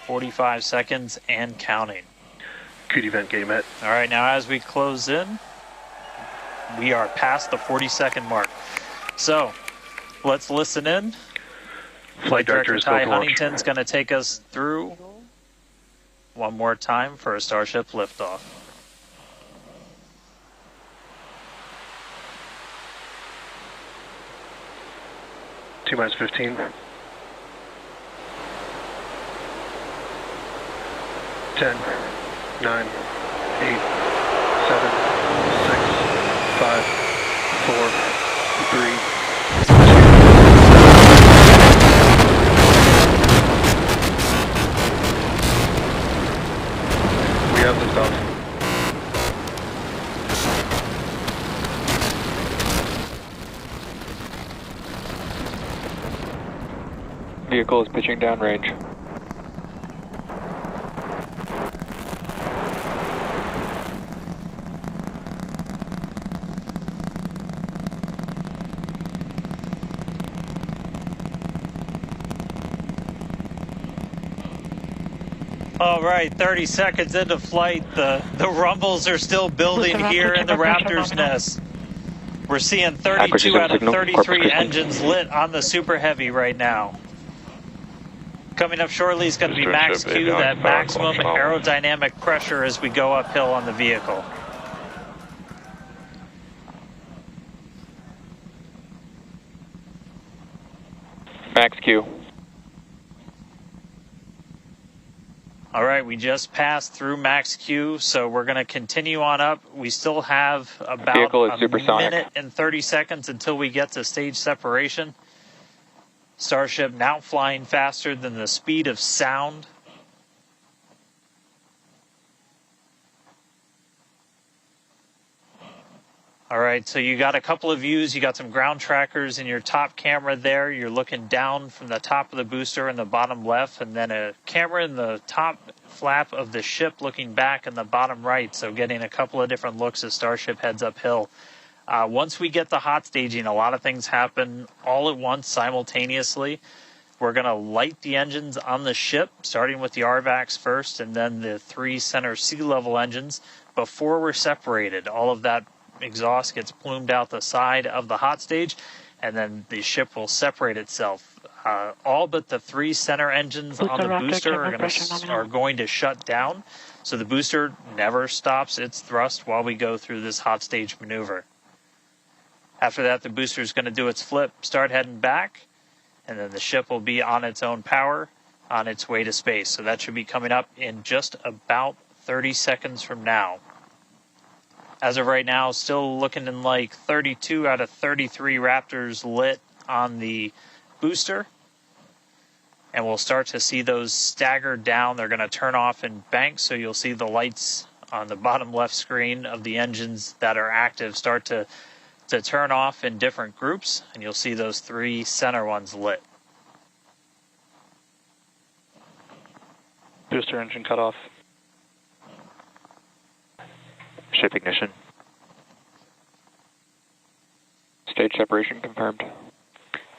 45 seconds and counting. Good event, game met. All right, now as we close in, we are past the 40-second mark. So let's listen in. Flight Director Ty Huntington's going to take us through one more time for a Starship liftoff. T-minus 15. 10, 9, 8, 7, 6, 5, 4, 3, 2. We have liftoff. Vehicle is pitching downrange. All right, 30 seconds into flight. The rumbles are still building here in the Raptor's nest. We're seeing 32 out of 33 engines lit on the Super Heavy right now. Coming up shortly is going to be Max Q, that maximum aerodynamic pressure as we go uphill on the vehicle. Max Q. All right, we just passed through Max Q, so we're going to continue on up. We still have about a minute and 30 seconds until we get to stage separation. Starship now flying faster than the speed of sound. All right, so you got a couple of views. You got some ground trackers in your top camera there. You're looking down from the top of the booster in the bottom left, and then a camera in the top flap of the ship looking back in the bottom right, so getting a couple of different looks as Starship heads uphill. Once we get the hot staging, a lot of things happen all at once simultaneously. We're going to light the engines on the ship, starting with the RVACs first, and then the 3 center sea level engines before we're separated. All of that exhaust gets plumed out the side of the hot stage, and then the ship will separate itself. All but the 3 center engines on the booster are going to shut down, so the booster never stops its thrust while we go through this hot stage maneuver. After that, the booster is going to do its flip, start heading back, and then the ship will be on its own power on its way to space. So that should be coming up in just about 30 seconds from now. As of right now, still looking in like 32 out of 33 Raptors lit on the booster. And we'll start to see those stagger down. They're going to turn off in banks, so you'll see the lights on the bottom left screen of the engines that are active start to turn off in different groups, and you'll see those 3 center ones lit. Booster engine cut off. Ship ignition. Stage separation confirmed.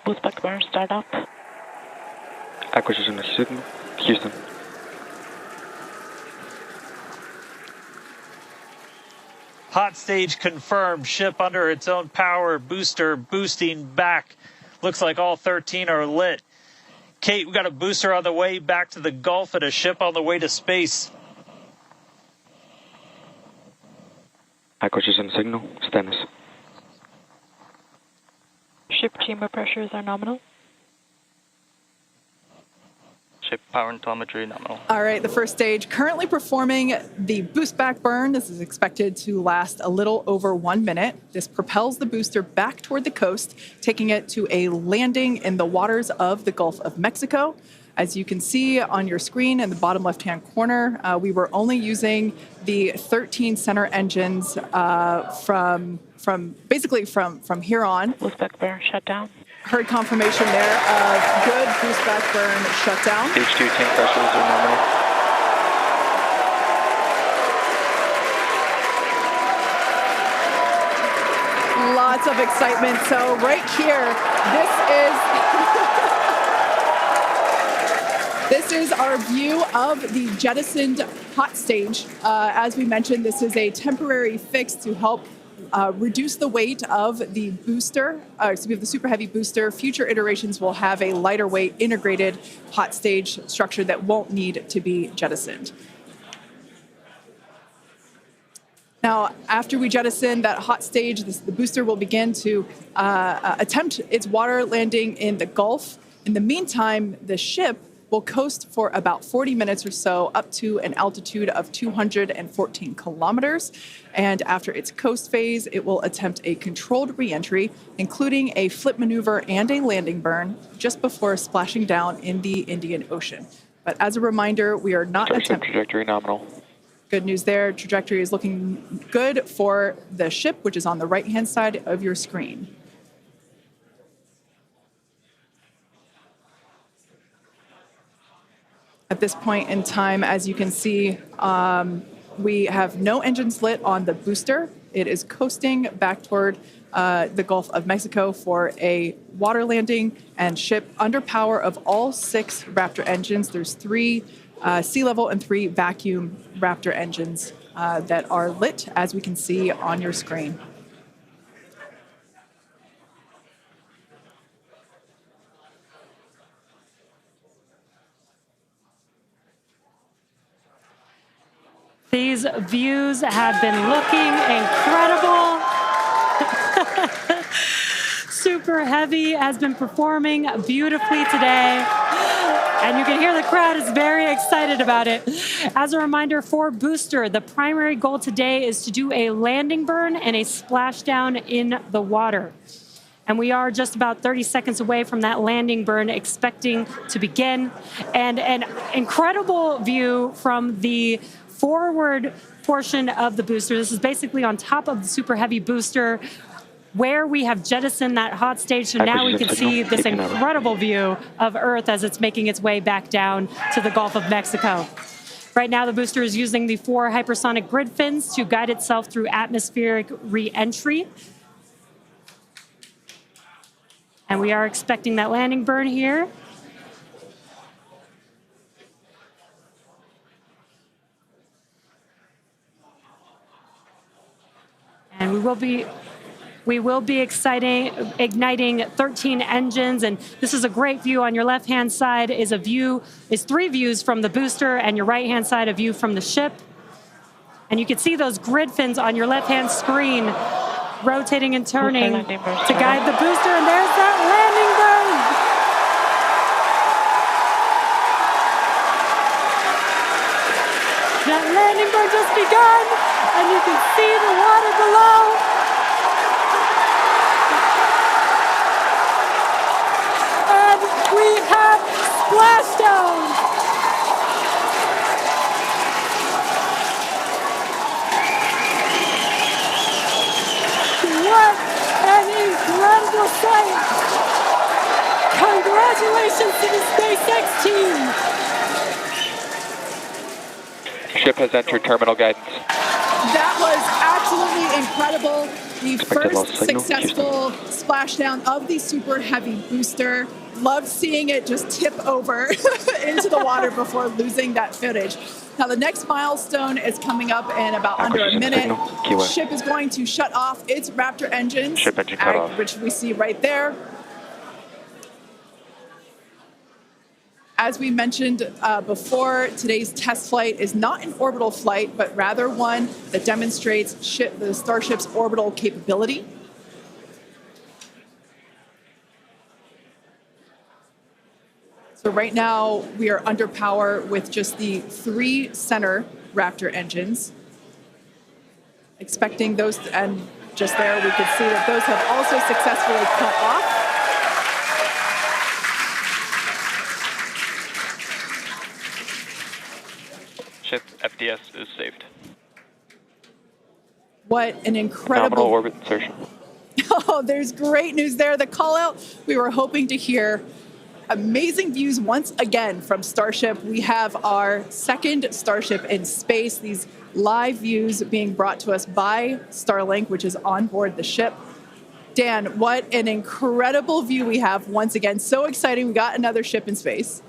Boostback burn start up. Acquisition of signal. Houston. Hot stage confirmed. Ship under its own power. Booster boosting back. Looks like all 13 are lit. Kate, we got a booster on the way back to the Gulf and a ship on the way to space. Acquisition signal. Status. Ship chamber pressures are nominal. Ship power and telemetry nominal. All right, the first stage currently performing the boost back burn. This is expected to last a little over 1 minute. This propels the booster back toward the coast, taking it to a landing in the waters of the Gulf of Mexico. As you can see on your screen in the bottom left-hand corner, we were only using the 13 center engines from here on. Boost back burn shut down. Heard confirmation there of good boost back burn shutdown. Stage 2 tank pressures are nominal. Lots of excitement. So right here, This is our view of the jettisoned hot stage. As we mentioned, this is a temporary fix to help reduce the weight of the booster, of the Super Heavy booster. Future iterations will have a lighter weight integrated hot stage structure that won't need to be jettisoned. Now, after we jettison that hot stage, the booster will begin to attempt its water landing in the Gulf. In the meantime, the ship will coast for about 40 minutes or so up to an altitude of 214 kilometers. And after its coast phase, it will attempt a controlled reentry, including a flip maneuver and a landing burn just before splashing down in the Indian Ocean. But as a reminder, we are not attempting... Trajectory nominal. Good news there. Trajectory is looking good for the ship, which is on the right-hand side of your screen. At this point in time, as you can see, we have no engines lit on the booster. It is coasting back toward the Gulf of Mexico for a water landing and ship under power of all 6 Raptor engines. There's 3 sea level and 3 vacuum Raptor engines that are lit, as we can see on your screen. These views have been looking incredible. Super Heavy has been performing beautifully today. And you can hear the crowd is very excited about it. As a reminder for Booster, the primary goal today is to do a landing burn and a splashdown in the water. And we are just about 30 seconds away from that landing burn expecting to begin. And an incredible view from the forward portion of the booster. This is basically on top of the Super Heavy booster where we have jettisoned that hot stage. So now we can see this incredible view of Earth as it's making its way back down to the Gulf of Mexico. Right now, the booster is using the 4 hypersonic grid fins to guide itself through atmospheric re-entry. And we are expecting that landing burn here. And we will be igniting 13 engines, and this is a great view. On your left-hand side is 3 views from the booster, and your right-hand side a view from the ship. And you can see those grid fins on your left-hand screen rotating and turning to guide the booster, and there's that landing burn. That landing burn just begun, and you can see the water below. And we have splashdown. What an incredible sight! Congratulations to the SpaceX team! Ship has entered terminal guidance. That was absolutely incredible. The first successful splashdown of the Super Heavy booster. Loved seeing it just tip over into the water before losing that footage. Now the next milestone is coming up in about under a minute. Ship is going to shut off its Raptor engines, Ship engine cut off. which we see right there. As we mentioned before, today's test flight is not an orbital flight, but rather one that demonstrates the Starship's orbital capability. So right now, we are under power with just the 3 center Raptor engines. Expecting those, and just there we could see that those have also successfully cut off. Ship FDS is saved. What an incredible... Nominal orbit insertion. Oh, there's great news there. The call out we were hoping to hear. Amazing views once again from Starship. We have our second Starship in space. These live views being brought to us by Starlink, which is on board the ship. Dan, what an incredible view we have once again. So exciting. We got another ship in space.